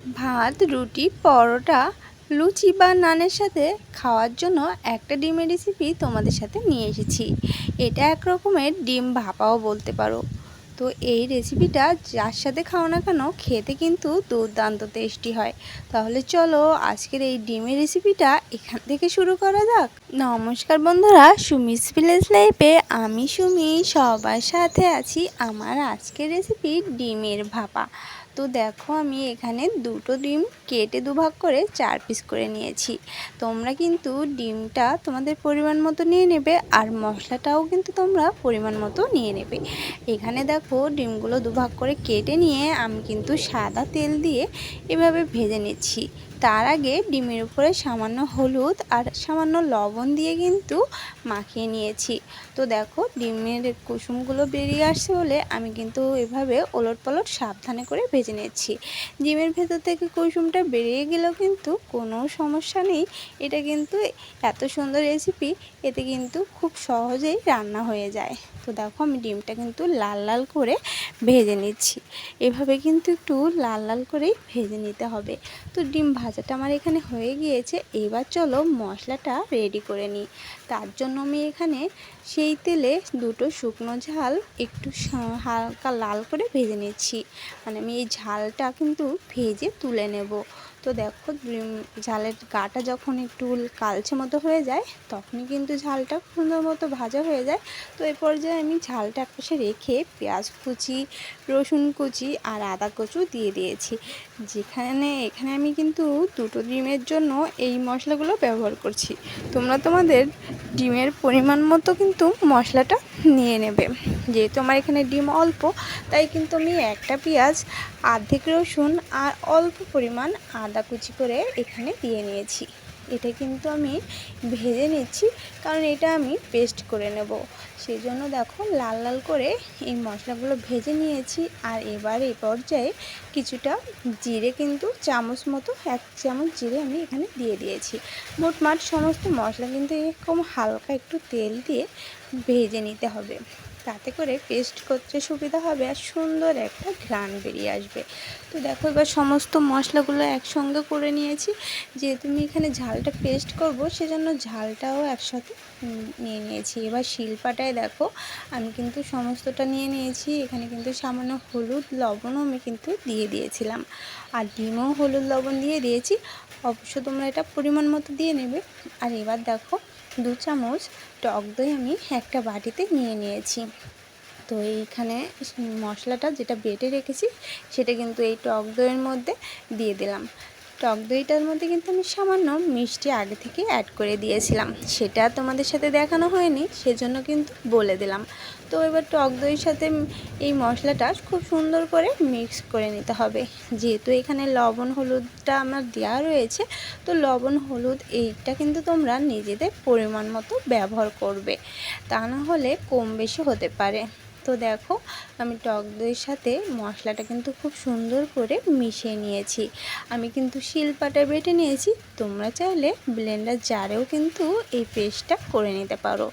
ভাত, রুটি, পরোটা, লুচি বা নানের সাথে খাওয়ার জন্য একটা ডিমের রেসিপি তোমাদের সাথে নিয়ে এসেছি। এটা এক রকমের ডিম ভাপাও বলতে পারো। তো এই রেসিপিটা যার সাথে খাও না কেন খেতে কিন্তু দুর্দান্ত টেস্টি হয়। তাহলে চলো আজকের এই ডিমের রেসিপিটা এখান থেকে শুরু করা যাক। নমস্কার বন্ধুরা, সুমিস ভিলেজ লাইফে আমি সুমি সবার সাথে আছি আমার আজকের রেসিপি ডিমের ভাপা। তো দেখো আমি এখানে দুটো ডিম কেটে দুভাগ করে 4 পিস করে নিয়েছি। তোমরা কিন্তু ডিমটা তোমাদের পরিমাণ মতো নিয়ে নেবে আর মশলাটাও কিন্তু তোমরা পরিমাণ মতো নিয়ে নেবে। এখানে দেখো ডিমগুলো দুভাগ করে কেটে নিয়ে আমি কিন্তু সাদা তেল দিয়ে এভাবে ভেজে নিচ্ছি। তার আগে ডিমের উপরে সামান্য হলুদ আর সামান্য লবণ দিয়ে কিন্তু মাখিয়ে নিয়েছি। তো দেখো ডিমের কুসুমগুলো বেরিয়ে আসছে বলে আমি কিন্তু এভাবে ওলটপালট সাবধানে করে ভেজে নিচ্ছি। ডিমের ভেতর থেকে কুসুমটা বেরিয়ে গেলেও কিন্তু কোনো সমস্যা নেই। এটা কিন্তু এত সুন্দর রেসিপি, এতে কিন্তু খুব সহজেই রান্না হয়ে যায়। তো দেখো আমি ডিমটা কিন্তু লাল লাল করে ভেজে নিচ্ছি। এভাবে কিন্তু একটু লাল লাল করেই ভেজে নিতে হবে। তো ডিম ভাজাটা আমার এখানে হয়ে গিয়েছে। এবার চলো মশলাটা রেডি করে নিই। তার জন্য আমি এখানে সেই তেলে দুটো শুকনো ঝাল একটু হালকা লাল করে ভেজে নিচ্ছি। মানে আমি এই ঝালটা কিন্তু ভেজে তুলে নেব। তো দেখো ঝালের গাটা যখন একটু কালচে মতো হয়ে যায় তখনই কিন্তু ঝালটা সুন্দর মতো ভাজা হয়ে যায়। তো এই পর্যায়ে আমি ঝালটা একপাশে রেখে পেঁয়াজ কুচি, রসুন কুচি আর আদা কুচু দিয়ে দিয়েছি। এখানে আমি কিন্তু দুটো ডিমের জন্য এই মশলাগুলো ব্যবহার করছি। তোমরা তোমাদের ডিমের পরিমাণ মতো কিন্তু মশলাটা নিয়ে নেবে। যেহেতু আমার এখানে ডিম অল্প, তাই কিন্তু আমি একটা পেঁয়াজ, অর্ধেক রসুন আর অল্প পরিমাণ আদা কুচি করে এখানে দিয়ে নিয়েছি। এটা কিন্তু আমি ভেজে নিচ্ছি, কারণ এটা আমি পেস্ট করে নেব। সেই জন্য দেখো লাল লাল করে এই মশলাগুলো ভেজে নিয়েছি। আর এবার এই পর্যায়ে কিছুটা জিরে কিন্তু চামচ মতো 1 চামচ জিরে আমি এখানে দিয়ে দিয়েছি। মোটমাট সমস্ত মশলা কিন্তু এরকম হালকা একটু তেল দিয়ে ভেজে নিতে হবে, তাতে করে পেস্ট করতে সুবিধা হবে আর সুন্দর একটা ঘ্রাণ বেরিয়ে আসবে। তো দেখো এবার সমস্ত মশলাগুলো একসঙ্গে করে নিয়েছি। যেহেতু আমি এখানে ঝালটা পেস্ট করব, সেজন্য ঝালটাও একসাথে নিয়ে নিয়েছি। এবার শিলপাটায় দেখো আমি কিন্তু সমস্তটা নিয়ে নিয়েছি। এখানে কিন্তু সামান্য হলুদ লবণও আমি কিন্তু দিয়ে দিয়েছিলাম, আর ডিমও হলুদ লবণ দিয়ে দিয়েছি। অবশ্য তোমরা এটা পরিমাণ মতো দিয়ে নেবে। আর এবার দেখো 2 চামচ টক দই আমি একটা বাটিতে নিয়ে নিয়েছি। তো এইখানে মশলাটা যেটা বেটে রেখেছি সেটা কিন্তু এই টক দইয়ের মধ্যে দিয়ে দিলাম। টক দইটার মধ্যে কিন্তু আমি সামান্য মিষ্টি আগে থেকে অ্যাড করে দিয়েছিলাম, সেটা তোমাদের সাথে দেখানো হয়নি, সেজন্য কিন্তু বলে দিলাম। তো এবার টক দইয়ের সাথে এই মশলাটা খুব সুন্দর করে মিক্স করে নিতে হবে। যেহেতু এখানে লবণ হলুদটা আমার দেওয়া রয়েছে, তো লবণ হলুদ এইটা কিন্তু তোমরা নিজেদের পরিমাণ মতো ব্যবহার করবে, তা না হলে কম বেশি হতে পারে। তো দেখো আমি টক দইয়ের সাথে মশলাটা কিন্তু খুব সুন্দর করে মিশিয়ে নিয়েছি। আমি কিন্তু শিলপাটায় বেটে নিয়েছি, তোমরা চাইলে ব্লেন্ডার জারেও কিন্তু এই পেস্টটা করে নিতে পারো।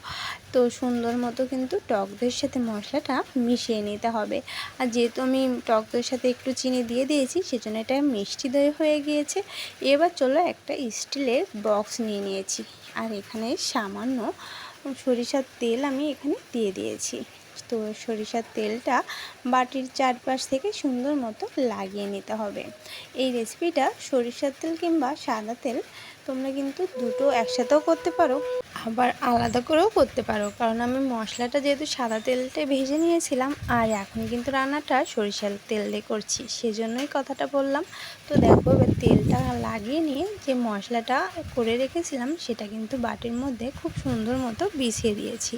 তো সুন্দর মতো কিন্তু টক দইয়ের সাথে মশলাটা মিশিয়ে নিতে হবে। আর যেহেতু আমি টক দইয়ের সাথে একটু চিনি দিয়ে দিয়েছি, সেজন্য এটা মিষ্টি দই হয়ে গিয়েছে। এবার চলো একটা স্টিলের বক্স নিয়ে নিয়েছি, আর এখানে সামান্য সরিষার তেল আমি এখানে দিয়ে দিয়েছি। তো সরিষার তেলটা বাটির চারপাশ থেকে সুন্দর মতো লাগিয়ে নিতে হবে। এই রেসিপিটা সরিষার তেল কিংবা সাদা তেল তোমরা কিন্তু দুটো একসাথেও করতে পারো, আবার আলাদা করেও করতে পারো। কারণ আমি মশলাটা যেহেতু সাদা তেলতে ভেজে নিয়েছিলাম, আর এখন কিন্তু রান্নাটা সরিষার তেল দিয়ে করছি, সেজন্যই কথাটা বললাম। তো দেখো এবার তেলটা লাগিয়ে নিয়ে যে মশলাটা করে রেখেছিলাম সেটা কিন্তু বাটির মধ্যে খুব সুন্দর মতো বিছিয়ে দিয়েছি।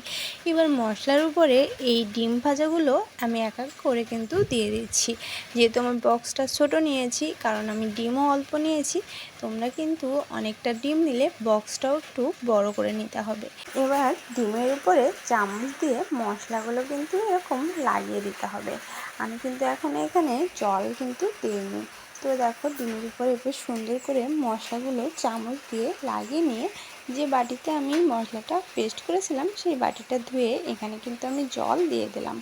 এবার মশলার উপরে এই ডিম ভাজাগুলো আমি এক এক করে কিন্তু দিয়ে দিচ্ছি। যেহেতু আমার বক্সটা ছোট নিয়েছি, কারণ আমি ডিমও অল্প নিয়েছি, তোমরা কিন্তু অনেকটা ডিম নিলে বক্সটাও একটু বড় করে নিতে হবে। এবার ডিমের উপরে চামচ দিয়ে মশলাগুলো কিন্তু এরকম লাগিয়ে দিতে হবে। আমি কিন্তু এখানে জল কিন্তু দিইনি। তো দেখো ডিমের উপরে বেশ সুন্দর করে মশলাগুলো চামচ দিয়ে লাগিয়ে নিয়ে যে বাটিতে আমি মশলাটা পেস্ট করেছিলাম সেই বাটিটা ধুয়ে এখানে কিন্তু আমি জল দিয়ে দিলাম।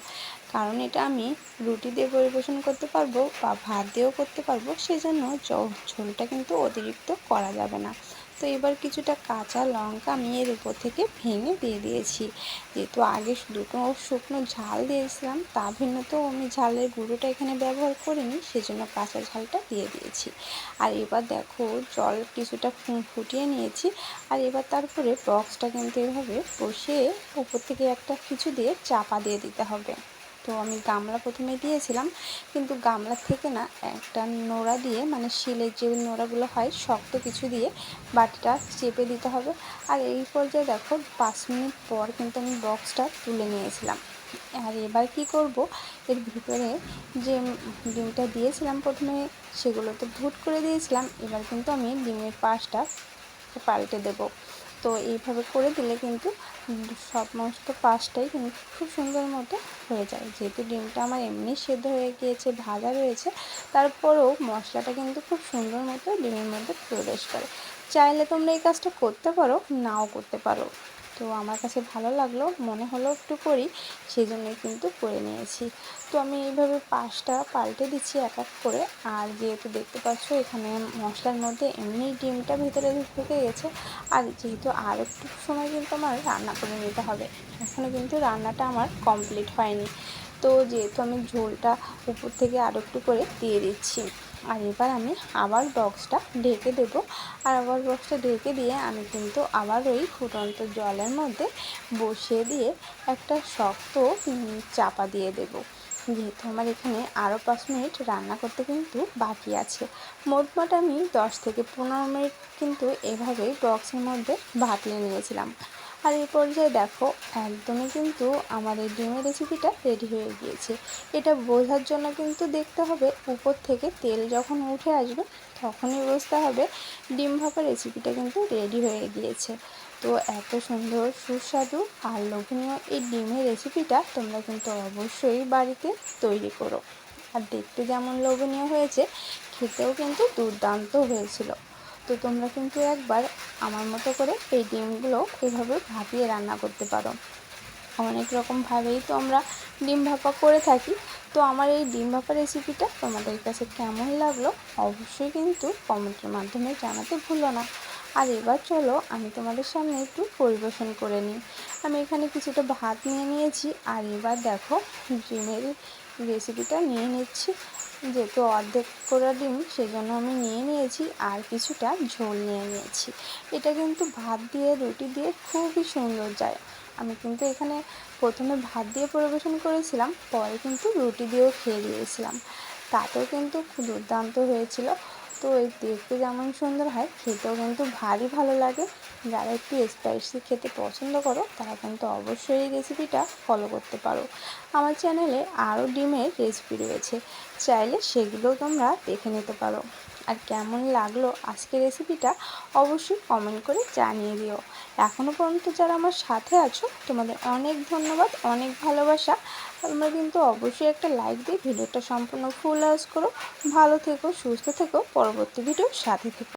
কারণ এটা আমি রুটি দিয়ে পরিবেশন করতে পারবো বা ভাত দিয়েও করতে পারবো, সেজন্য ঝোলটা কিন্তু অতিরিক্ত করা যাবে না। তো এবার কিছুটা কাঁচা লঙ্কা আমি এর উপর থেকে ভেঙে দিয়ে দিয়েছি। যেহেতু আগে দুটো শুকনো ঝাল দিয়েছিলাম, তা ভিন্ন তো আমি ঝালের গুঁড়োটা এখানে ব্যবহার করিনি, সেজন্য কাঁচা ঝালটা দিয়ে দিয়েছি। আর এবার দেখো জল কিছুটা ফুটিয়ে নিয়েছি। আর এবার তারপরে বক্সটা কিন্তু এভাবে বসিয়ে উপর থেকে একটা কিছু দিয়ে চাপা দিয়ে দিতে হবে। তো আমি গামলা প্রথমে দিয়েছিলাম, কিন্তু গামলার থেকে না একটা নোড়া দিয়ে, মানে শিলের যে নোড়াগুলো হয় শক্ত কিছু দিয়ে বাটিটা চেপে দিতে হবে। আর এই পর্যায়ে দেখো 5 মিনিট পর কিন্তু আমি বক্সটা তুলে নিয়েছিলাম। আর এবার কি করব, এর ভিতরে যে ডিমটা দিয়েছিলাম প্রথমে, সেগুলো তো ভুট করে দিয়েছিলাম। এবার কিন্তু আমি ডিমের পাশটা পাল্টে দেব। তো এইভাবে করে দিলে কিন্তু সমস্ত পাশটাই কিন্তু খুব সুন্দর মতো হয়ে যায়। যেহেতু ডিমটা আমার এমনি সেদ্ধ হয়ে গিয়েছে, ভাজা রয়েছে, তারপরেও মশলাটা কিন্তু খুব সুন্দর মতো ডিমের মধ্যে প্রবেশ করে। চাইলে তোমরা এই কাজটা করতে পারো, নাও করতে পারো। তো আমার কাছে ভালো লাগলো, মনে হলো একটু করি, সেই জন্যই কিন্তু করে নিয়েছি। তো আমি এইভাবে পাশটা পাল্টে দিচ্ছি এক এক করে। আর যেহেতু দেখতে পাচ্ছ এখানে মশলার মধ্যে এমনি ডিমটা ভিতরে ঢুকে গেছে, আর যেহেতু আর একটু সময় কিন্তু আমার রান্না করে নিতে হবে, এখনও কিন্তু রান্নাটা আমার কমপ্লিট হয়নি। তো যেহেতু আমি ঝোলটা উপর থেকে আর একটু করে দিয়ে দিচ্ছি। আর এবার আমি আবার বক্সটা ঢেকে দেব। আর আবার বক্সটা ঢেকে দিয়ে আমি কিন্তু আবার ওই ফুটন্ত জলের মধ্যে বসিয়ে দিয়ে একটা শক্ত চাপা দিয়ে দেব। যেহেতু আমার এখানে আরও 5 মিনিট রান্না করতে কিন্তু বাকি আছে। মোটমাট আমি 10 থেকে 15 মিনিট কিন্তু এভাবেই বক্সের মধ্যে ভাপিয়ে নিয়েছিলাম। আর এই পর্যায়ে দেখো একদমই কিন্তু আমার এই ডিমের রেসিপিটা রেডি হয়ে গিয়েছে। এটা বোঝার জন্য কিন্তু দেখতে হবে উপর থেকে তেল যখন উঠে আসবে তখনই বুঝতে হবে ডিম ভাপা রেসিপিটা কিন্তু রেডি হয়ে গিয়েছে। তো এত সুন্দর সুস্বাদু আর লোভনীয় এই ডিমের রেসিপিটা তোমরা কিন্তু অবশ্যই বাড়িতে তৈরি করো। আর দেখতে যেমন লোভনীয় হয়েছে, খেতেও কিন্তু দুর্দান্ত হয়েছিল। তো তোমরা কিন্তু একবার আমার মতো করে এই ডিমগুলো এভাবে ভাপিয়ে রান্না করতে পারো। অনেক রকমভাবেই তো আমরা ডিম ভাপা করে থাকি। তো আমার এই ডিম ভাপা রেসিপিটা তোমাদের কাছে কেমন লাগলো অবশ্যই কিন্তু কমেন্টের মাধ্যমে জানাতে ভুলো না। আর এবার চলো আমি তোমাদের সামনে একটু পরিবেশন করে নিই। আমি এখানে কিছুটা ভাত নিয়ে নিয়েছি, আর এবার দেখো ডিমের রেসিপিটা নিয়ে নিচ্ছি। যেহেতু অর্ধেক করা ডিম সেজন্য আমি নিয়ে নিয়েছি, আর কিছুটা ঝোল নিয়ে নিয়েছি। এটা কিন্তু ভাত দিয়ে রুটি দিয়ে খুবই সুন্দর যায়। আমি কিন্তু এখানে প্রথমে ভাত দিয়ে পরিবেশন করেছিলাম, পরে কিন্তু রুটি দিয়েও খেয়ে দিয়েছিলাম, তাতেও কিন্তু খুব দুর্দান্ত হয়েছিল। তো এই দেখতে যেমন সুন্দর হয়, খেতেও কিন্তু ভারী ভালো লাগে। যারা একটু স্পাইসি খেতে পছন্দ করো তারা কিন্তু অবশ্যই এই রেসিপিটা ফলো করতে পারো। আমার চ্যানেলে আরও ডিমের রেসিপি রয়েছে, চাইলে সেগুলোও তোমরা দেখে নিতে পারো। আর কেমন লাগলো আজকের রেসিপিটা অবশ্যই কমেন্ট করে জানিয়ে দিও। এখনও পর্যন্ত যারা আমার সাথে আছো তোমাদের অনেক ধন্যবাদ, অনেক ভালোবাসা। তোমরা কিন্তু অবশ্যই একটা লাইক দিয়ে ভিডিওটা সম্পূর্ণ ফুল ওয়াচ করো। ভালো থেকো, সুস্থ থেকো, পরবর্তী ভিডিওর সাথে থেকো।